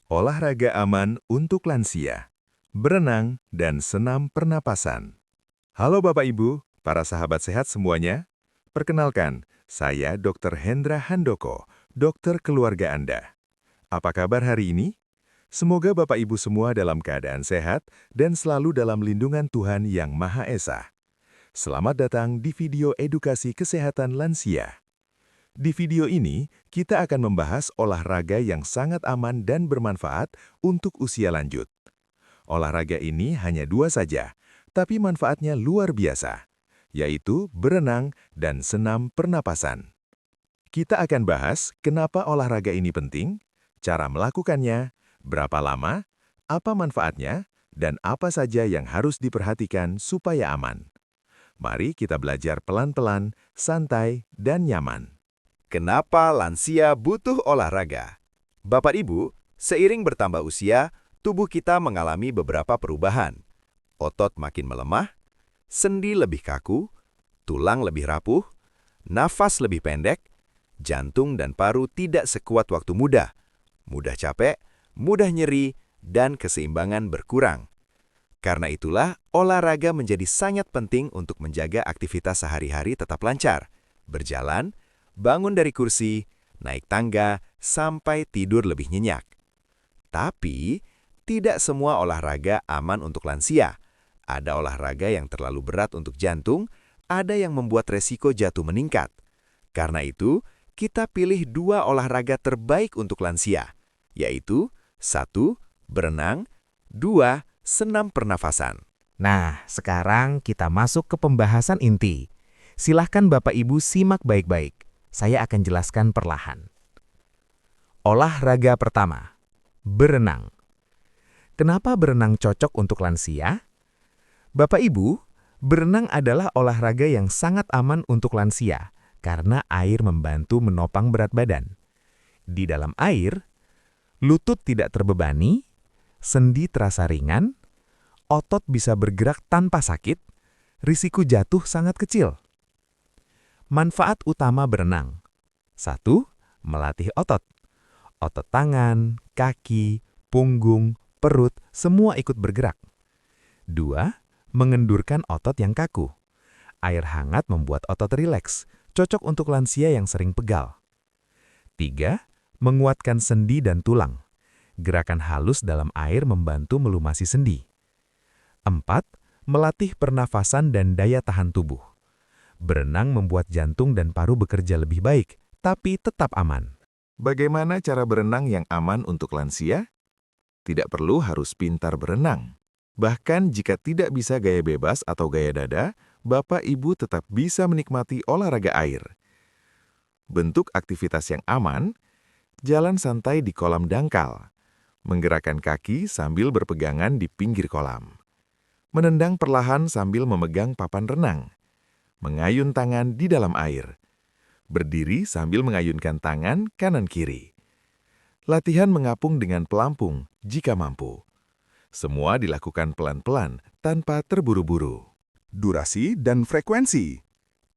Olahraga aman untuk lansia, berenang, dan senam pernapasan. Halo Bapak Ibu, para sahabat sehat semuanya. Perkenalkan, saya Dr. Hendra Handoko, dokter keluarga Anda. Apa kabar hari ini? Semoga Bapak Ibu semua dalam keadaan sehat dan selalu dalam lindungan Tuhan Yang Maha Esa. Selamat datang di video edukasi kesehatan lansia. Di video ini, kita akan membahas olahraga yang sangat aman dan bermanfaat untuk usia lanjut. Olahraga ini hanya dua saja, tapi manfaatnya luar biasa, yaitu berenang dan senam pernapasan. Kita akan bahas kenapa olahraga ini penting, cara melakukannya, berapa lama, apa manfaatnya, dan apa saja yang harus diperhatikan supaya aman. Mari kita belajar pelan-pelan, santai, dan nyaman. Kenapa lansia butuh olahraga? Bapak Ibu, seiring bertambah usia, tubuh kita mengalami beberapa perubahan. Otot makin melemah, sendi lebih kaku, tulang lebih rapuh, nafas lebih pendek, jantung dan paru tidak sekuat waktu muda, mudah capek, mudah nyeri, dan keseimbangan berkurang. Karena itulah, olahraga menjadi sangat penting untuk menjaga aktivitas sehari-hari tetap lancar, berjalan, bangun dari kursi, naik tangga, sampai tidur lebih nyenyak. Tapi, tidak semua olahraga aman untuk lansia. Ada olahraga yang terlalu berat untuk jantung, ada yang membuat resiko jatuh meningkat. Karena itu, kita pilih dua olahraga terbaik untuk lansia, yaitu 1. Berenang, 2. Senam pernafasan. Nah, sekarang kita masuk ke pembahasan inti. Silahkan Bapak Ibu simak baik-baik. Saya akan jelaskan perlahan. Olahraga pertama, berenang. Kenapa berenang cocok untuk lansia? Bapak Ibu, berenang adalah olahraga yang sangat aman untuk lansia karena air membantu menopang berat badan. Di dalam air, lutut tidak terbebani, sendi terasa ringan, otot bisa bergerak tanpa sakit, risiko jatuh sangat kecil. Manfaat utama berenang. 1. Melatih otot. Otot tangan, kaki, punggung, perut, semua ikut bergerak. 2. Mengendurkan otot yang kaku. Air hangat membuat otot rileks, cocok untuk lansia yang sering pegal. 3. Menguatkan sendi dan tulang. Gerakan halus dalam air membantu melumasi sendi. 4. Melatih pernafasan dan daya tahan tubuh. Berenang membuat jantung dan paru bekerja lebih baik, tapi tetap aman. Bagaimana cara berenang yang aman untuk lansia? Tidak perlu harus pintar berenang. Bahkan jika tidak bisa gaya bebas atau gaya dada, Bapak Ibu tetap bisa menikmati olahraga air. Bentuk aktivitas yang aman, jalan santai di kolam dangkal, menggerakkan kaki sambil berpegangan di pinggir kolam, menendang perlahan sambil memegang papan renang, mengayun tangan di dalam air, berdiri sambil mengayunkan tangan kanan-kiri. Latihan mengapung dengan pelampung jika mampu. Semua dilakukan pelan-pelan tanpa terburu-buru. Durasi dan frekuensi.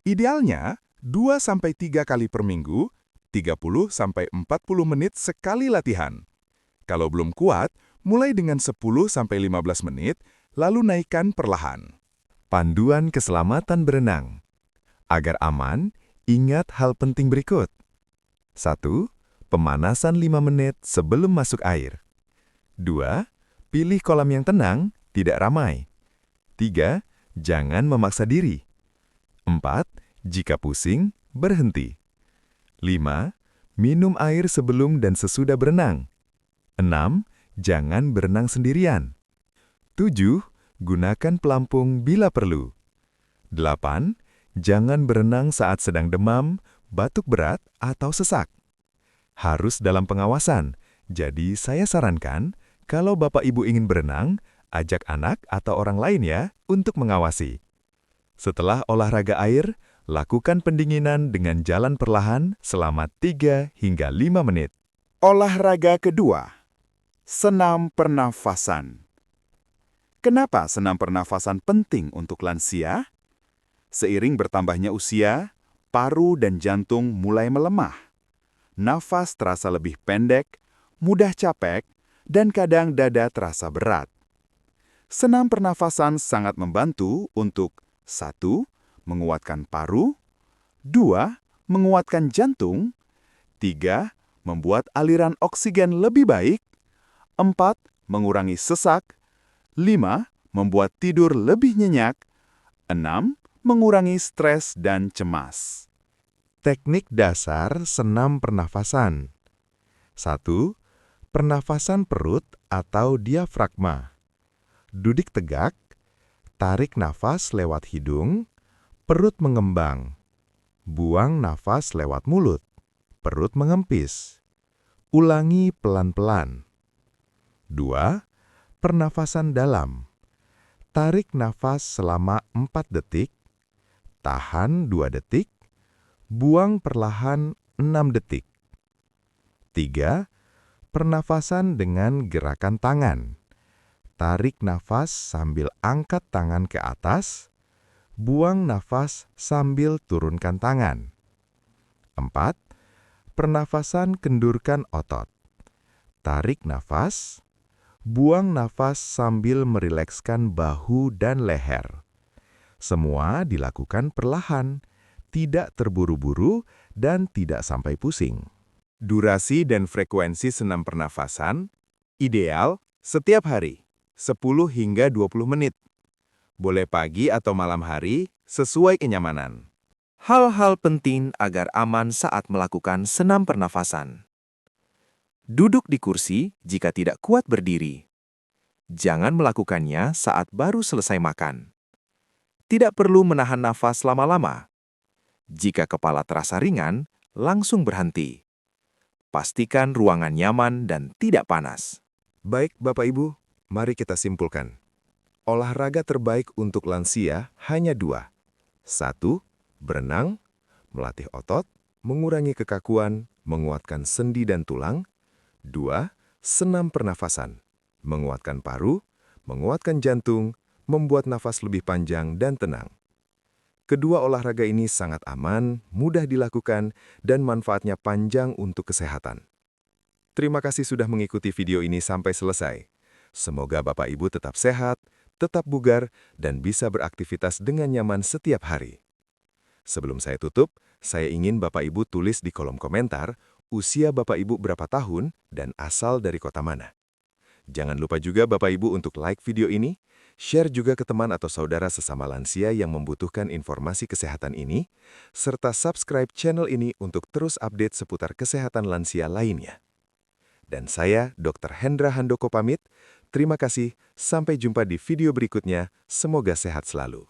Idealnya 2-3 kali per minggu, 30-40 menit sekali latihan. Kalau belum kuat, mulai dengan 10-15 menit, lalu naikkan perlahan. Panduan keselamatan berenang. Agar aman, ingat hal penting berikut. 1. Pemanasan 5 menit sebelum masuk air. 2. Pilih kolam yang tenang, tidak ramai. 3. Jangan memaksa diri. 4. Jika pusing, berhenti. 5. Minum air sebelum dan sesudah berenang. 6. Jangan berenang sendirian. 7. Gunakan pelampung bila perlu. 8. Jangan berenang saat sedang demam, batuk berat, atau sesak. Harus dalam pengawasan, jadi saya sarankan, kalau Bapak Ibu ingin berenang, ajak anak atau orang lain ya untuk mengawasi. Setelah olahraga air, lakukan pendinginan dengan jalan perlahan selama 3 hingga 5 menit. Olahraga kedua, senam pernafasan. Kenapa senam pernafasan penting untuk lansia? Seiring bertambahnya usia, paru dan jantung mulai melemah. Nafas terasa lebih pendek, mudah capek, dan kadang dada terasa berat. Senam pernafasan sangat membantu untuk 1. Menguatkan paru, 2. Menguatkan jantung, 3. Membuat aliran oksigen lebih baik, 4. Mengurangi sesak, 5. Membuat tidur lebih nyenyak, 6. Mengurangi stres dan cemas. Teknik dasar senam pernafasan. 1. Pernafasan perut atau diafragma. Duduk tegak, tarik nafas lewat hidung, perut mengembang. Buang nafas lewat mulut, perut mengempis. Ulangi pelan-pelan. 2. Pernafasan dalam. Tarik nafas selama 4 detik, tahan 2 detik, buang perlahan 6 detik. 3. Pernafasan dengan gerakan tangan. Tarik nafas sambil angkat tangan ke atas, buang nafas sambil turunkan tangan. 4. Pernafasan kendurkan otot. Tarik nafas, buang nafas sambil merilekskan bahu dan leher. Semua dilakukan perlahan, tidak terburu-buru, dan tidak sampai pusing. Durasi dan frekuensi senam pernafasan ideal setiap hari, 10 hingga 20 menit. Boleh pagi atau malam hari, sesuai kenyamanan. Hal-hal penting agar aman saat melakukan senam pernafasan. Duduk di kursi jika tidak kuat berdiri. Jangan melakukannya saat baru selesai makan. Tidak perlu menahan nafas lama-lama. Jika kepala terasa ringan, langsung berhenti. Pastikan ruangan nyaman dan tidak panas. Baik, Bapak Ibu, mari kita simpulkan. Olahraga terbaik untuk lansia hanya 2. 1. Berenang, melatih otot, mengurangi kekakuan, menguatkan sendi dan tulang. 2. Senam pernafasan, menguatkan paru, menguatkan jantung, membuat nafas lebih panjang dan tenang. Kedua olahraga ini sangat aman, mudah dilakukan, dan manfaatnya panjang untuk kesehatan. Terima kasih sudah mengikuti video ini sampai selesai. Semoga Bapak Ibu tetap sehat, tetap bugar, dan bisa beraktivitas dengan nyaman setiap hari. Sebelum saya tutup, saya ingin Bapak Ibu tulis di kolom komentar usia Bapak Ibu berapa tahun dan asal dari kota mana. Jangan lupa juga Bapak Ibu untuk like video ini, share juga ke teman atau saudara sesama lansia yang membutuhkan informasi kesehatan ini, serta subscribe channel ini untuk terus update seputar kesehatan lansia lainnya. Dan saya, Dr. Hendra Handoko pamit. Terima kasih, sampai jumpa di video berikutnya. Semoga sehat selalu.